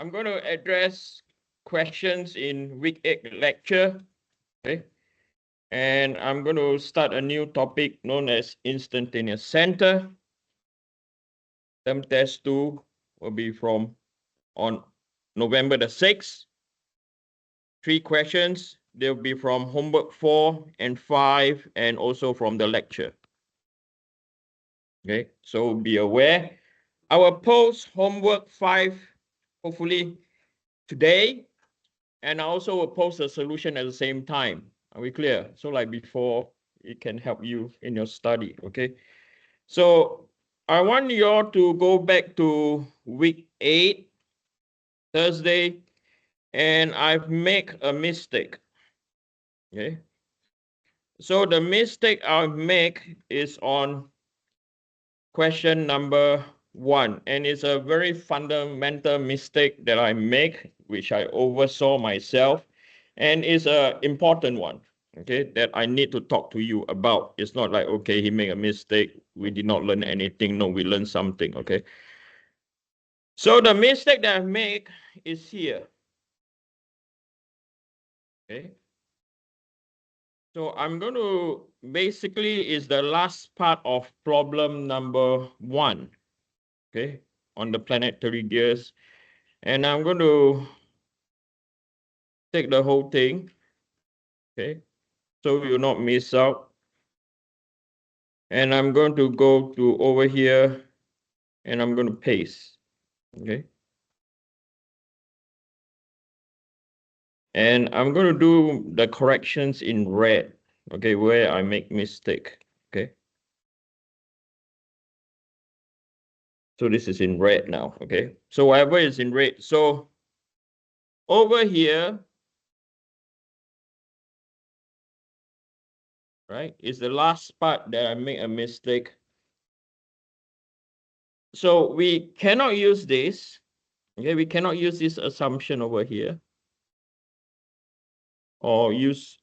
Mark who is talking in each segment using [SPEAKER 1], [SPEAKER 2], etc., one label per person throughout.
[SPEAKER 1] I'm going to address questions in week 8 lecture. Okay. And I'm going to start a new topic known as instantaneous center. Term test 2 will be from on November the 6th. 3 questions. They'll be from homework 4 and 5 and also from the lecture. Okay, so be aware. I will post homework 5 hopefully today, and I also will post the solution at the same time. Are we clear? So like before, it can help you in your study. Okay, so I want you all to go back to week 8, Thursday, and I've made a mistake. Okay, so the mistake I make is on question number 1, and it's a very fundamental mistake that I make, which I oversaw myself, and it's an important one, okay, that I need to talk to you about. It's not like, okay, he made a mistake, we did not learn anything. No, we learned something. Okay, so the mistake that I make is here. Okay, so I'm going to basically is the last part of problem number 1, okay, on the planetary gears. And I'm going to take the whole thing, okay, so you will not miss out. And I'm going to go to over here, and I'm going to paste, okay. And I'm going to do the corrections in red, okay, where I make mistake, okay. So this is in red now, okay. So whatever is in red. So over here, right, is the last part that I make a mistake. So we cannot use this, okay, we cannot use this assumption over here, or use,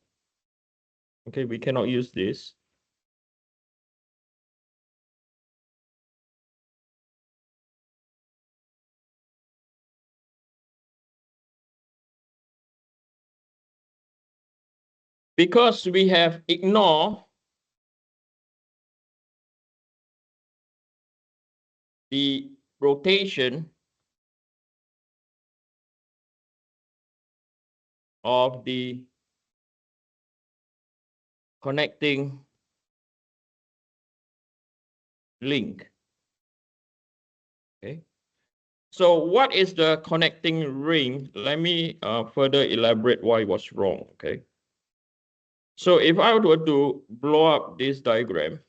[SPEAKER 1] okay, we cannot use this. Because we have ignored the rotation of the connecting link. Okay. So what is the connecting ring? Let me further elaborate why it was wrong. Okay. So if I were to blow up this diagram,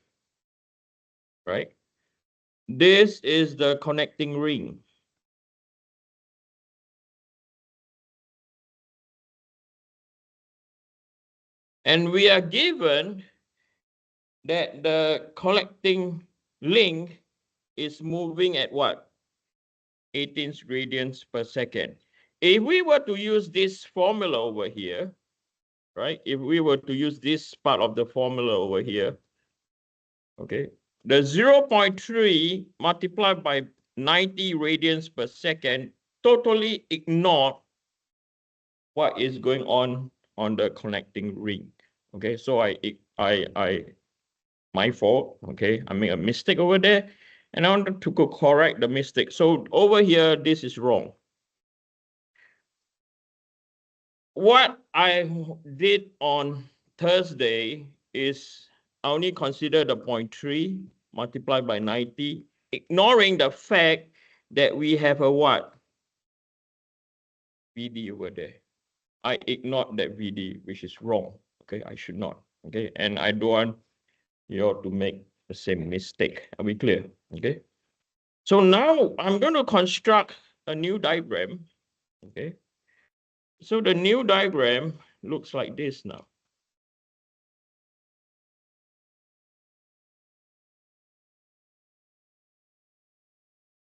[SPEAKER 1] right? This is the connecting ring. And we are given that the connecting link is moving at what? 18 radians per second. If we were to use this formula over here, right? If we were to use this part of the formula over here, okay, the 0.3 multiplied by 90 radians per second totally ignored what is going on the connecting ring. Okay, so my fault. Okay, I made a mistake over there, and I wanted to go correct the mistake. So over here, this is wrong. What I did on Thursday is I only consider the 0.3 multiplied by 90, ignoring the fact that we have a what? VD over there. I ignored that VD, which is wrong. Okay, I should not. Okay, and I don't want you all to make the same mistake. Are we clear? Okay. So now I'm going to construct a new diagram. Okay. So the new diagram looks like this now.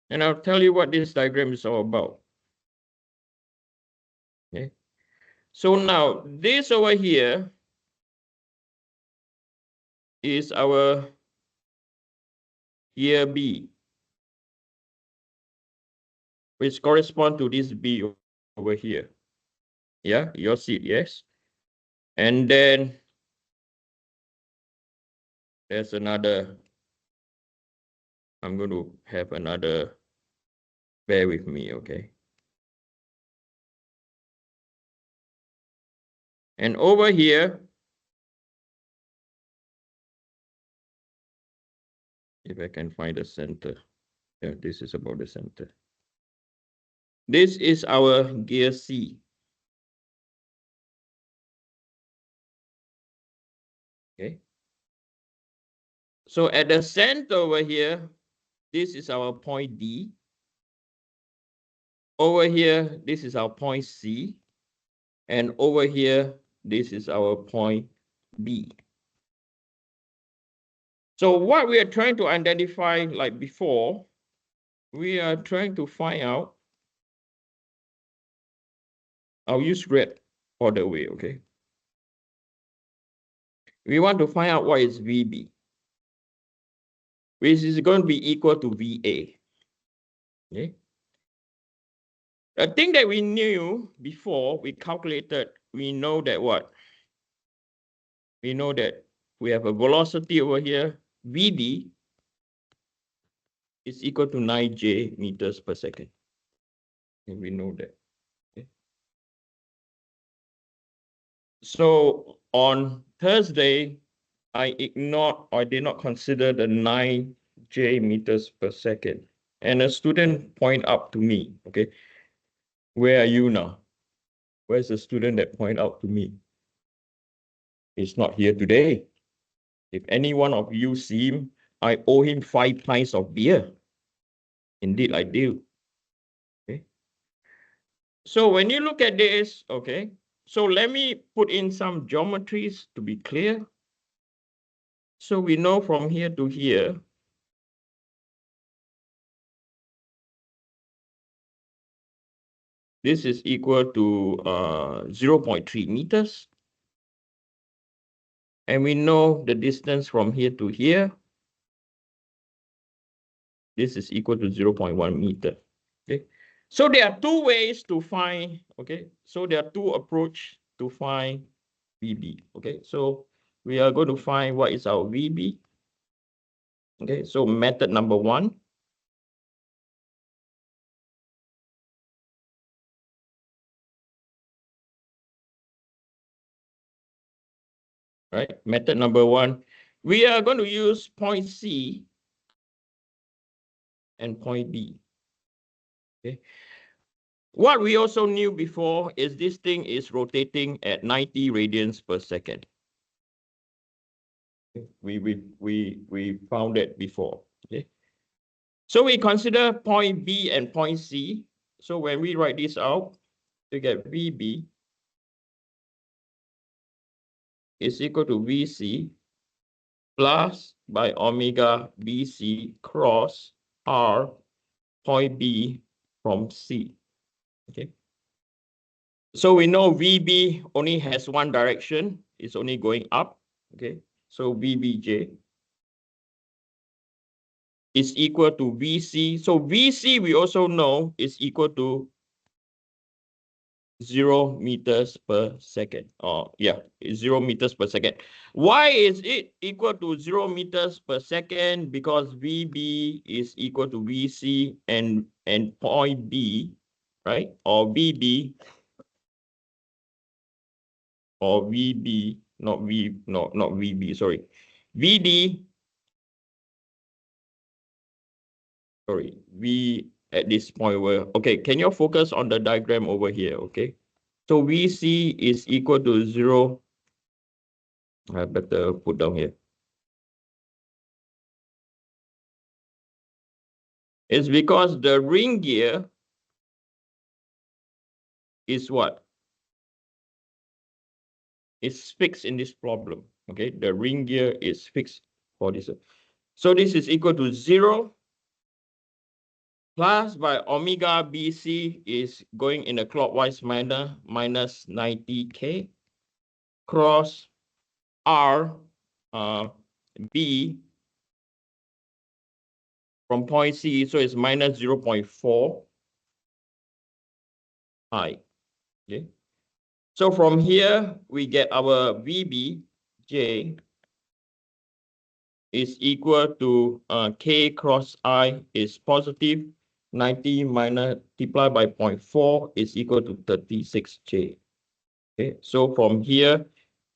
[SPEAKER 1] And I'll tell you what this diagram is all about. Okay. So now this over here is our year B. which correspond to this B over here. Yeah, your seat, yes. And then there's another, I'm going to have another, bear with me, okay? And over here, if I can find the center, yeah, this is about the center. This is our gear C. Okay. So at the center over here, this is our point D. Over here, this is our point C. And over here, this is our point B. So what we are trying to identify, like before, we are trying to find out, I'll use red all the way, okay? We want to find out what is VB, which is going to be equal to VA, okay? The thing that we knew before, we calculated, we know that what? We know that we have a velocity over here, VD is equal to 9J meters per second. And we know that. Okay. So on Thursday, I ignored or I did not consider the 9J meters per second. And a student point out to me, okay, where are you now? Where's the student that point out to me? He's not here today. If any one of you see him, I owe him 5 pints of beer. Indeed, I do. Okay. So when you look at this, okay, so let me put in some geometries to be clear. So we know from here to here, this is equal to 0.3 meters. And we know the distance from here to here, this is equal to 0.1 meter. Okay. So there are two ways to find, okay, so there are two approaches to find VB. Okay, so we are going to find what is our VB. Okay, so method number 1. Right, method number 1, we are going to use point C and point B. Okay, what we also knew before is this thing is rotating at 90 radians per second. We found that before. Okay, so we consider point B and point C. So when we write this out, we get VB is equal to VC plus by omega BC cross R point B from C. Okay. So we know VB only has one direction. It's only going up. Okay. So VBJ is equal to VC. So VC we also know is equal to 0 meters per second. Oh, yeah, 0 meters per second. Why is it equal to 0 meters per second? Because VB is equal to VC and point B, right? Or VB, or VB, not VB, sorry. VD, sorry, V at this point where, okay, can you focus on the diagram over here, okay? So VC is equal to 0. I better put down here. It's because the ring gear is what? It's fixed in this problem. Okay, the ring gear is fixed for this. So this is equal to 0 plus by omega BC is going in a clockwise manner, minus 90K cross R B from point C, so it's minus 0.4 I. Okay. So from here, we get our VBJ is equal to K cross I is positive 90 multiplied by 0.4 is equal to 36J. Okay, so from here,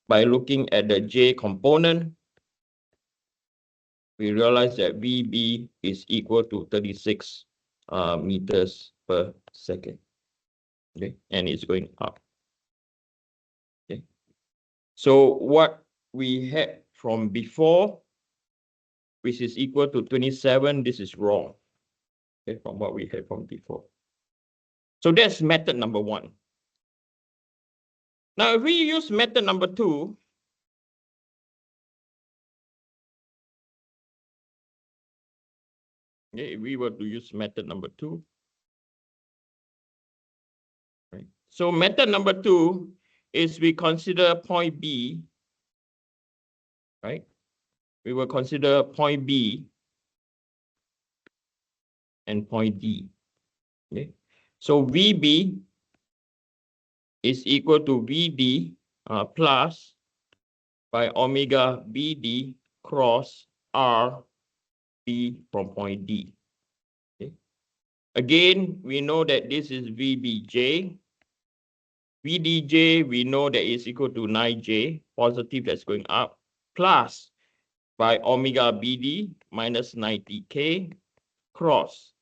[SPEAKER 1] by looking at the J component, we realize that VB is equal to 36 meters per second. Okay, and it's going up. Okay, so what we had from before, which is equal to 27, this is wrong. Okay, from what we had from before. So that's method number one. Now, if we use method number two, okay, if we were to use method number two, right? So method number two is we consider point B, right? We will consider point B and point D. Okay, so VB is equal to VD plus by omega BD cross RB from point D. Okay. Again, we know that this is VBJ. VDJ, we know that is equal to 9J, positive that's going up, plus by omega BD minus 90K cross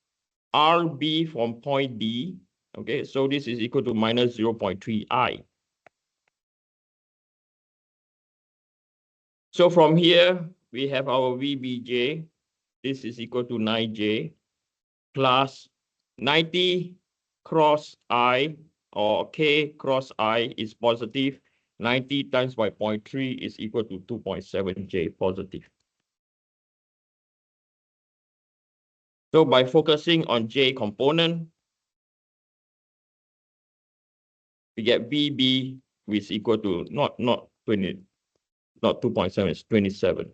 [SPEAKER 1] RB from point D. Okay, so this is equal to minus 0.3 I. So from here, we have our VBJ. This is equal to 9J plus 90 cross I or K cross I is positive. 90 times by 0.3 is equal to 2.7J positive. So by focusing on J component, we get VB which is equal to not 20, not 2.7, it's 27.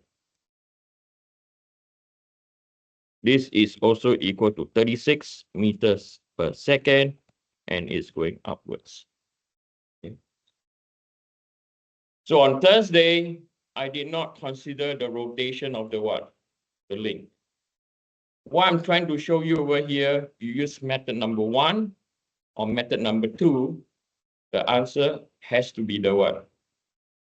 [SPEAKER 1] This is also equal to 36 meters per second and is going upwards. Okay. So on Thursday, I did not consider the rotation of the what? The link. What I'm trying to show you over here, you use method number one or method number two, the answer has to be the what?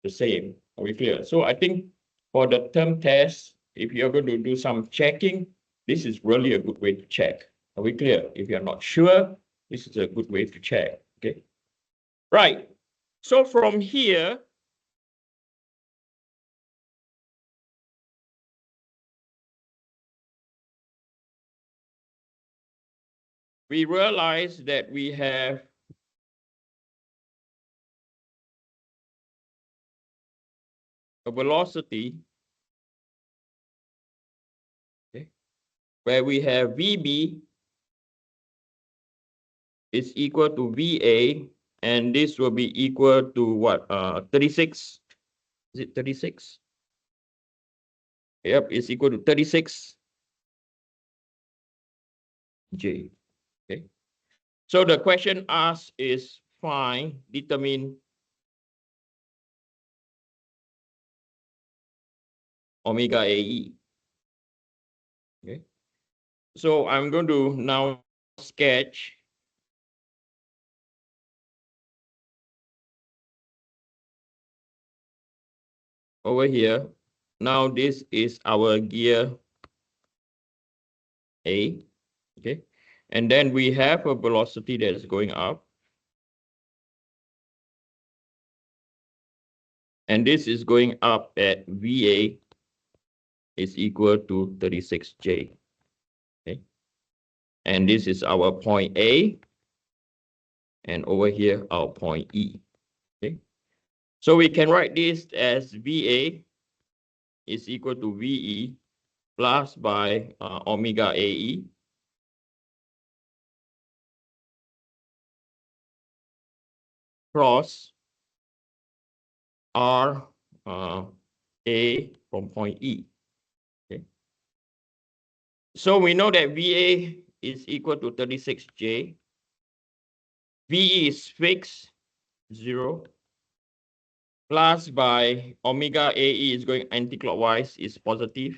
[SPEAKER 1] The same. Are we clear? So I think for the term test, if you're going to do some checking, this is really a good way to check. Are we clear? If you're not sure, this is a good way to check. Okay. Right. So from here, we realize that we have a velocity, okay, where we have VB is equal to VA, and this will be equal to what? 36. Is it 36? Yep, it's equal to 36 J. Okay. So the question asked is find, determine omega AE. Okay. So I'm going to now sketch over here. Now this is our gear A. Okay. And then we have a velocity that is going up. And this is going up at VA is equal to 36J. Okay. And this is our point A. And over here, our point E. Okay. So we can write this as VA is equal to VE plus by omega AE cross R A from point E. Okay. So we know that VA is equal to 36J. VE is fixed, 0, plus by omega AE is going anti-clockwise is positive.